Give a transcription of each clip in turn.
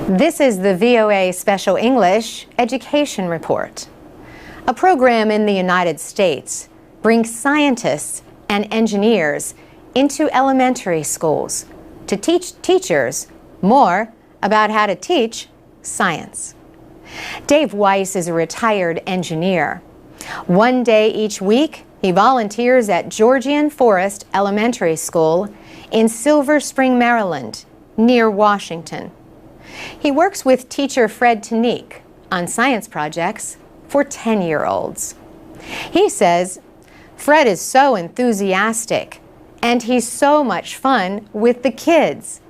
This is the VOA Special English Education Report. A program in the United States brings scientists and engineers into elementary schools to teach teachers more about how to teach science. Dave Weiss is a retired engineer. One day each week, he volunteers at Georgian Forest Elementary School in Silver Spring, Maryland, near Washington. He works with teacher Fred Tanique on science projects for 10-year-olds. He says, Fred is so enthusiastic and he's so much fun with the kids.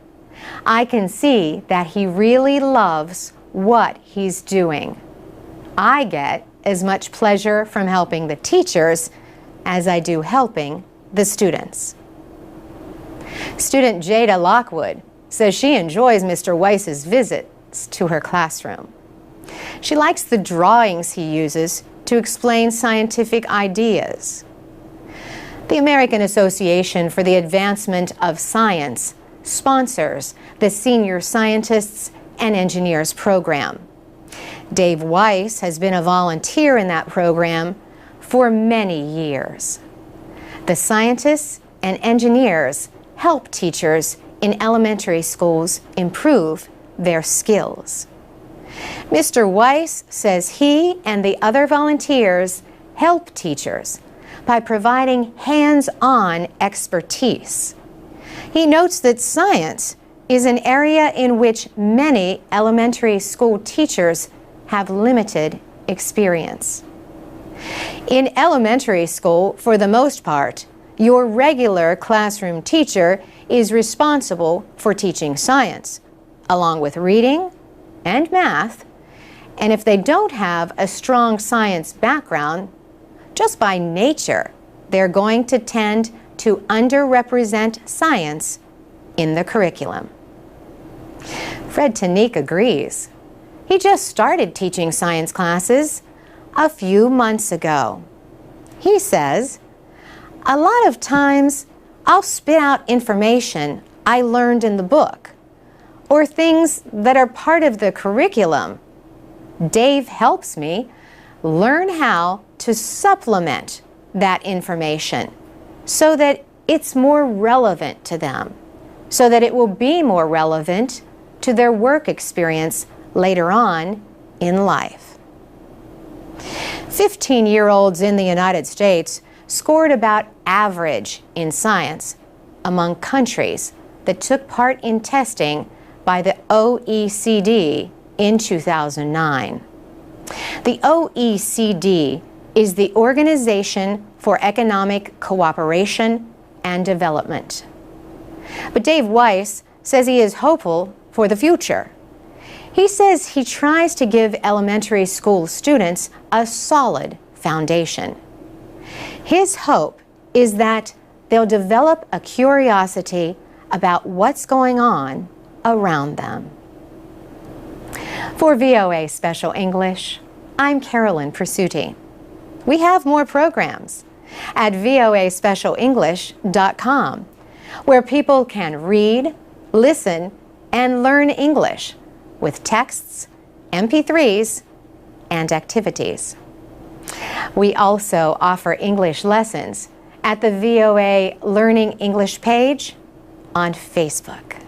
I can see that he really loves what he's doing. I get as much pleasure from helping the teachers as I do helping the students. Student Jada Lockwood says she enjoys Mr. Weiss's visits to her classroom. She likes the drawings he uses to explain scientific ideas. The American Association for the Advancement of Science sponsors the Senior Scientists and Engineers program. Dave Weiss has been a volunteer in that program for many years. The scientists and engineers help teachers in elementary schools improve their skills. Mr. Weiss says he and the other volunteers help teachers by providing hands-on expertise. He notes that science is an area in which many elementary school teachers have limited experience. In elementary school, for the most part, your regular classroom teacher is responsible for teaching science, along with reading and math, and if they don't have a strong science background, just by nature, they're going to tend to underrepresent science in the curriculum. Fred Tanique agrees. He just started teaching science classes a few months ago. He says, a lot of times I'll spit out information I learned in the book or things that are part of the curriculum. Dave helps me learn how to supplement that information so that it's more relevant to them, so that it will be more relevant to their work experience later on in life. 15-year-olds in the United States scored about average in science among countries that took part in testing by the OECD in 2009. The OECD is the Organization for Economic Cooperation and Development. But Dave Weiss says he is hopeful for the future. He says he tries to give elementary school students a solid foundation. His hope is that they'll develop a curiosity about what's going on around them. For VOA Special English, I'm Carolyn Pursuti. We have more programs at voaspecialenglish.com, where people can read, listen, and learn English with texts, MP3s, and activities. We also offer English lessons at the VOA Learning English page on Facebook.